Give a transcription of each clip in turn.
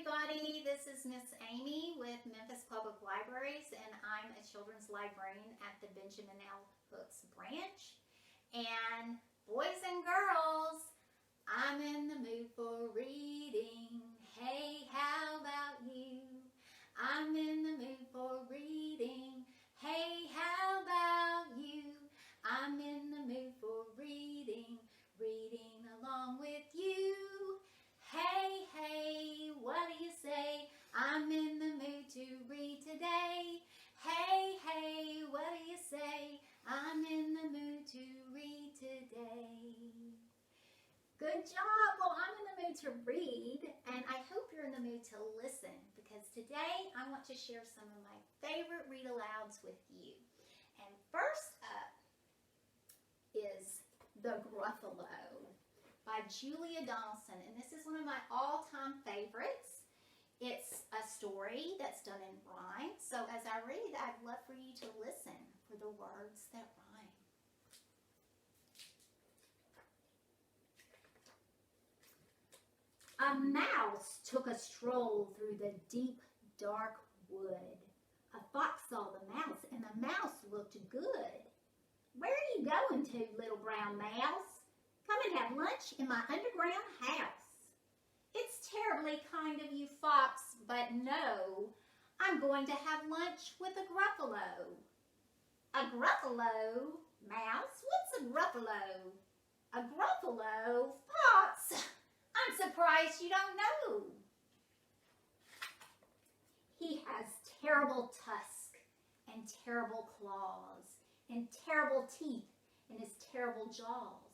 everybody. This is Miss Amy with Memphis Public Libraries, and I'm a children's librarian at the Benjamin L. Hooks branch. And boys and girls, I'm in the mood for reading. Hey, how about you? I'm in the mood for reading. Hey, how about you? I'm in the mood for reading, reading along with you. Hey, hey, what do you say? I'm in the mood to read today. Hey, hey, what do you say? I'm in the mood to read today. Good job. Well, I'm in the mood to read, and I hope you're in the mood to listen, because today I want to share some of my favorite read-alouds with you. And first up is The Gruffalo by Julia Donaldson, and this is one of my all-time favorites. It's a story that's done in rhyme, so as I read, I'd love for you to listen for the words that rhyme. A mouse took a stroll through the deep, dark wood. A fox saw the mouse, and the mouse looked good. Where are you going to, little brown mouse? Come and have lunch in my underground house. It's terribly kind of you, fox, but no, I'm going to have lunch with a gruffalo. A gruffalo? Mouse? What's a gruffalo? A gruffalo? Fox? I'm surprised you don't know. He has terrible tusks and terrible claws and terrible teeth in his terrible jaws.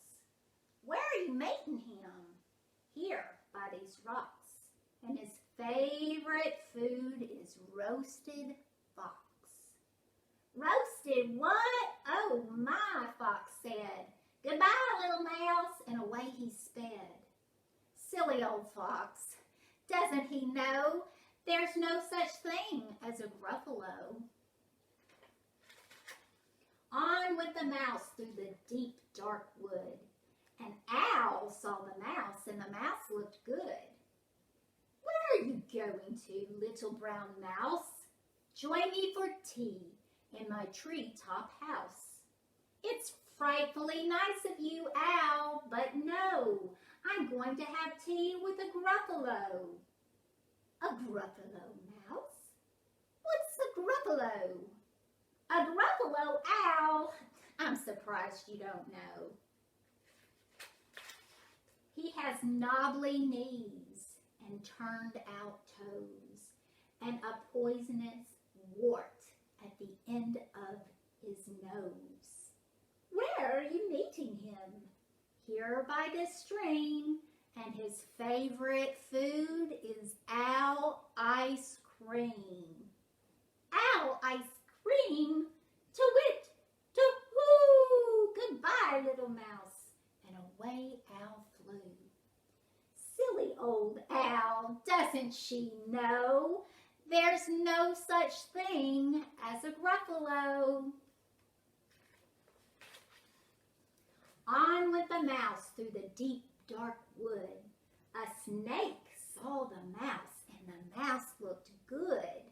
Where are you mating him? Here, by these rocks. And his favorite food is roasted fox. Roasted what? Oh my, fox said. Goodbye, little mouse, and away he sped. Silly old fox. Doesn't he know there's no such thing as a gruffalo? On went the mouse through the deep, dark wood. An owl saw the mouse, and the mouse looked good. Where are you going to, little brown mouse? Join me for tea in my treetop house. It's frightfully nice of you, owl, but no, I'm going to have tea with a gruffalo. A gruffalo, mouse? What's a gruffalo? A gruffalo, owl? I'm surprised you don't know. He has knobbly knees and turned out toes and a poisonous wart at the end of his nose. Where are you meeting him? Here by this stream, and his favorite food is owl ice cream. Owl ice cream? To-wit, to-hoo! Goodbye, little mouse. And away owl flew. Silly old owl, doesn't she know there's no such thing as a gruffalo? On went the mouse through the deep, dark wood. A snake saw the mouse, and the mouse looked good.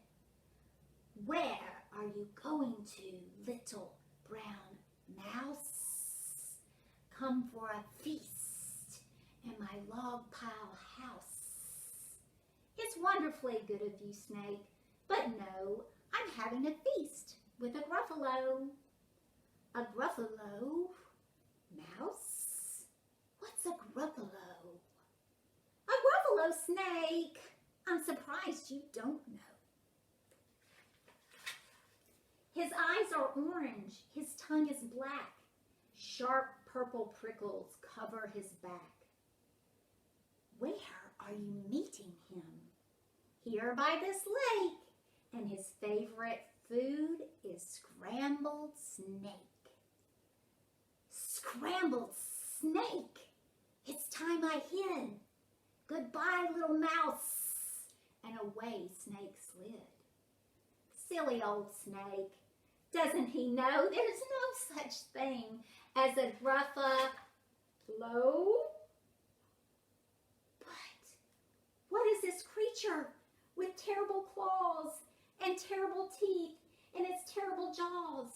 Where are you going to, little brown mouse? Come for a feast in my log pile house. It's wonderfully good of you, snake, but no, I'm having a feast with a gruffalo. A gruffalo? Mouse? What's a gruffalo? A gruffalo, snake. I'm surprised you don't know. His eyes are orange, his tongue is black. Sharp purple prickles cover his back. Where are you meeting him? Here by this lake, and his favorite food is scrambled snake. Scrambled snake! It's time I hid. Goodbye, little mouse. And away snake slid. Silly old snake. Doesn't he know there's no such thing as a gruffalo? But what is this creature creature with terrible claws and terrible teeth in its terrible jaws?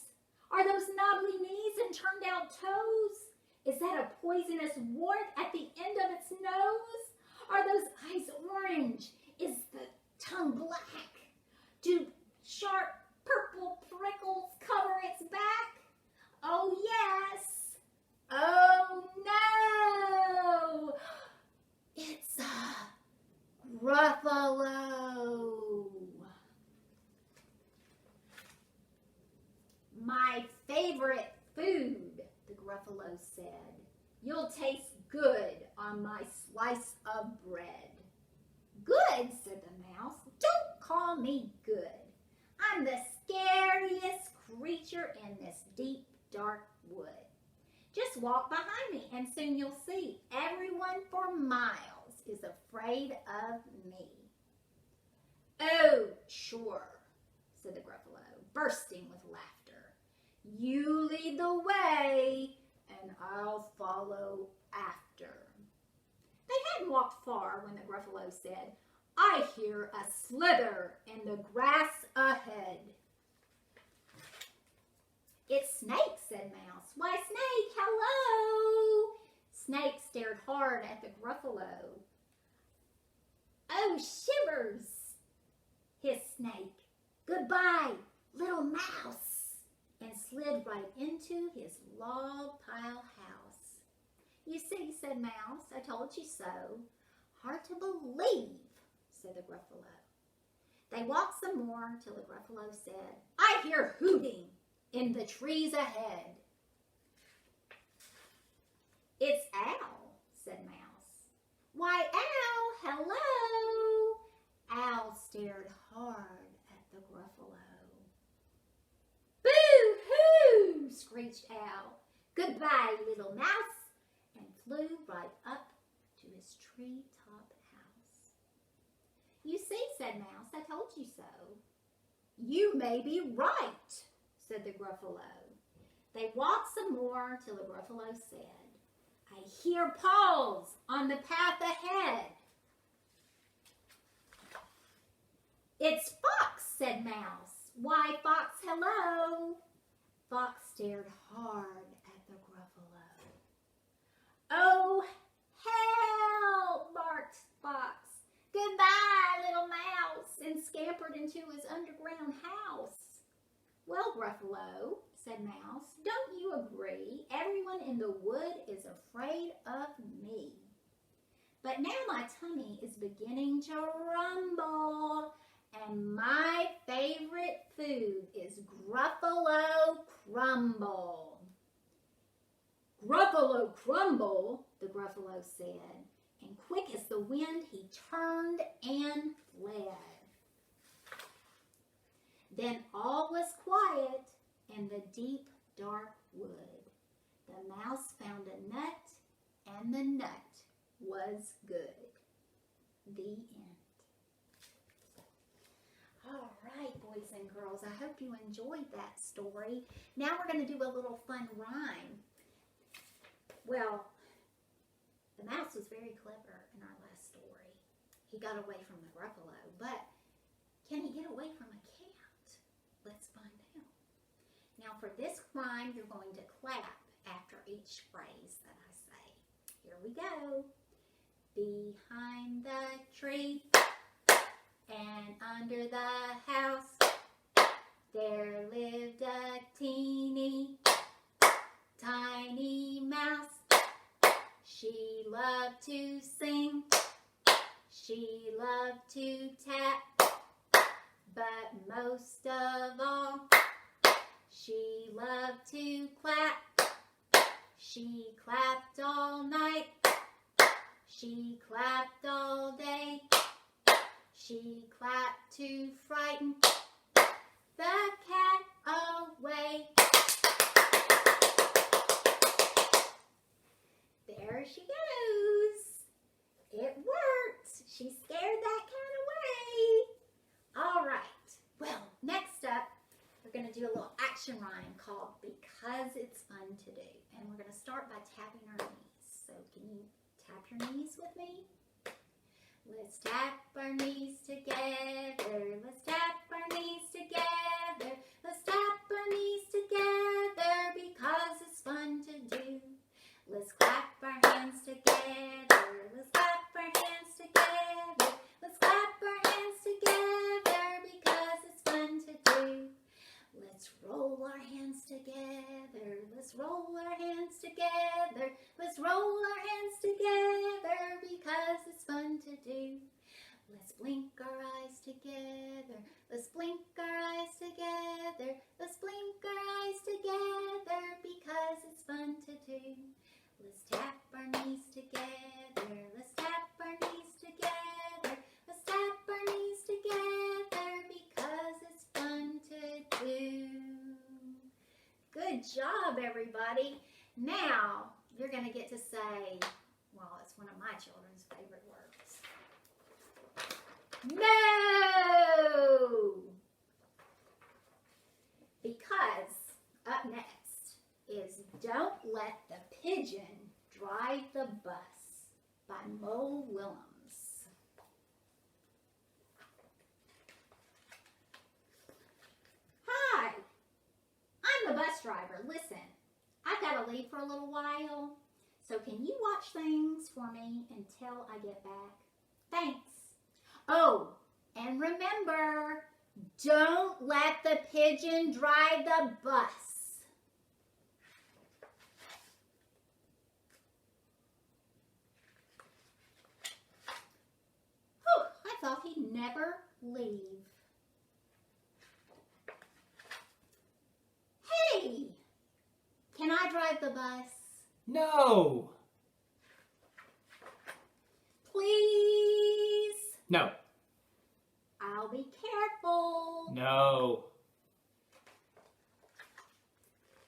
Are those knobbly knees and turned out toes? Is that a poisonous wart at the end of its nose? Are those eyes orange? Is the tongue black? Do sharp purple prickles cover its back? Oh yes! Oh no! It's a Gruffalo. My favorite food, the Gruffalo said. You'll taste good on my slice of bread. Good, said the mouse. Don't call me good. I'm the scariest creature in this deep, dark wood. Just walk behind me and soon you'll see everyone for miles is afraid of me. Oh, sure, said the Gruffalo, bursting with laughter. You lead the way and I'll follow after. They hadn't walked far when the Gruffalo said, I hear a slither in the grass ahead. It's Snake, said Mouse. Why, Snake, hello. Snake stared hard at the Gruffalo. Oh, shivers, hissed Snake. Goodbye, little mouse, and slid right into his log pile house. You see, said Mouse, I told you so. Hard to believe, said the Gruffalo. They walked some more till the Gruffalo said, I hear hooting in the trees ahead. It's Owl, said Mouse. Why, Owl, hello. Owl stared hard at the Gruffalo. Boo-hoo, screeched Owl. Goodbye, little mouse, and flew right up to his treetop house. You see, said Mouse, I told you so. You may be right, said the Gruffalo. They walked some more till the Gruffalo said, I hear paws on the path ahead. It's Fox, said Mouse. Why, Fox, hello. Fox stared hard at the Gruffalo. Oh, help, barked Fox. Goodbye, little mouse, and scampered into his underground house. Well, Gruffalo, said Mouse, don't you agree? Everyone in the wood is afraid of me. But now my tummy is beginning to rumble, and my favorite food is Gruffalo Crumble. Gruffalo Crumble, the Gruffalo said, and quick as the wind he turned and fled. Then all was quiet in the deep, dark wood. The mouse found a nut, and the nut was good. The end. All right, boys and girls, I hope you enjoyed that story. Now we're going to do a little fun rhyme. Well, the mouse was very clever in our last story. He got away from the Gruffalo, but can he get away from a cat? Let's find out. Now for this rhyme, you're going to clap after each phrase that I say. Here we go. Behind the tree and under the house, there lived a teeny tiny mouse. She loved to sing, she loved to tap, but most of all, she loved to clap. She clapped all night, she clapped all day, she clapped to frighten the cat away. There she goes. It worked. She scared that cat away. All right. Well, next up, we're going to do a little action rhyme called Because It's Fun to Do. And we're going to start by tapping our knees. So can you tap your knees with me? Let's tap our knees together. Let's tap our knees together. Let's tap our knees together because it's fun to do. Let's clap our hands together. Let's clap our hands together. Let's clap our hands together because it's fun to do. Let's roll our hands together. Let's roll our hands together. Let's roll our hands together because it's fun to do. Let's blink our eyes together. Let's blink our eyes together. Let's blink our eyes together because it's fun to do. Let's tap our knees together. Let's tap our knees together. Let's tap our knees together because it's fun to do. Good job, everybody. Now, you're going to get to say, well, it's one of my children's favorite words. No! Because up next is Don't Let the Pigeon Drive the Bus by Mo Willems. Hi, I'm the bus driver. Listen, I've got to leave for a little while, so can you watch things for me until I get back? Thanks. Oh, and remember, don't let the pigeon drive the bus. Whew, I thought he'd never leave. Hey, can I drive the bus? No. Please? No. I'll be careful. No.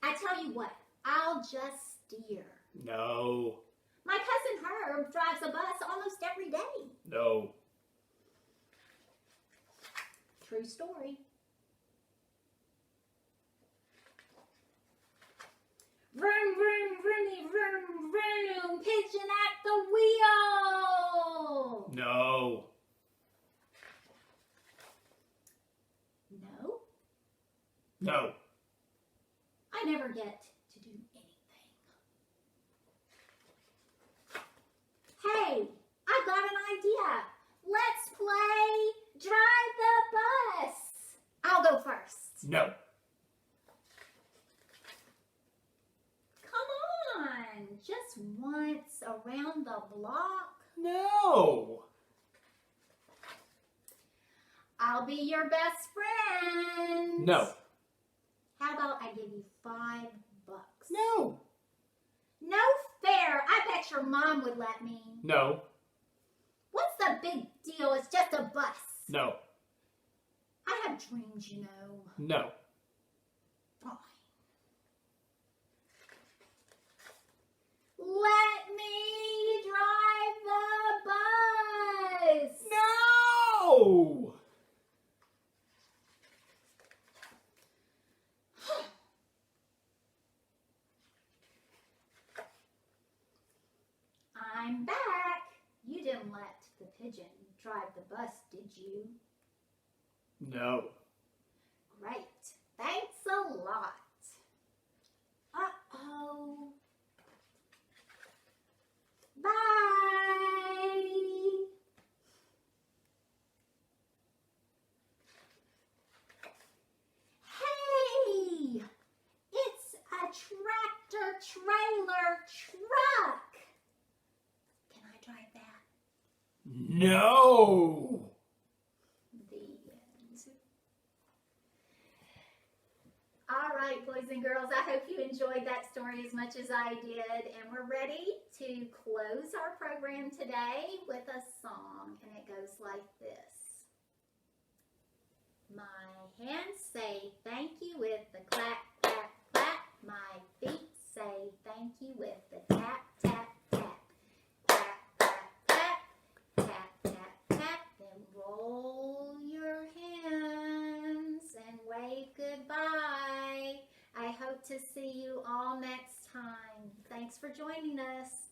I tell you what, I'll just steer. No. My cousin Herb drives a bus almost every day. No. True story. Vroom, vroom, vroomy, vroom, vroom, pigeon at the wheel. No. No, No. I never get to do anything. Hey, I've got an idea. Let's play Drive the Bus. I'll go first. No. Come on, just once around the block. No. I'll be your best friend. No. How about I give you $5? No. No fair. I bet your mom would let me. No. What's the big deal? It's just a bus. No. I have dreams, you know. No. Fine. Let me drive the bus. No. I'm back. You didn't let the pigeon drive the bus, did you? No. Great. Thanks a lot. Uh-oh. Bye. Hey, it's a tractor trailer truck. Can I drive that? No. The end. All right, boys and girls, I hope you enjoyed that story as much as I did. And we're ready to close our program today with a song. And it goes like this. My hands say thank you with the clap, clap, clap. My feet say thank you with the tap, tap, tap. Tap, tap, tap. Tap, tap, tap. Then roll your hands and wave goodbye. I hope to see you all next time. Thanks for joining us.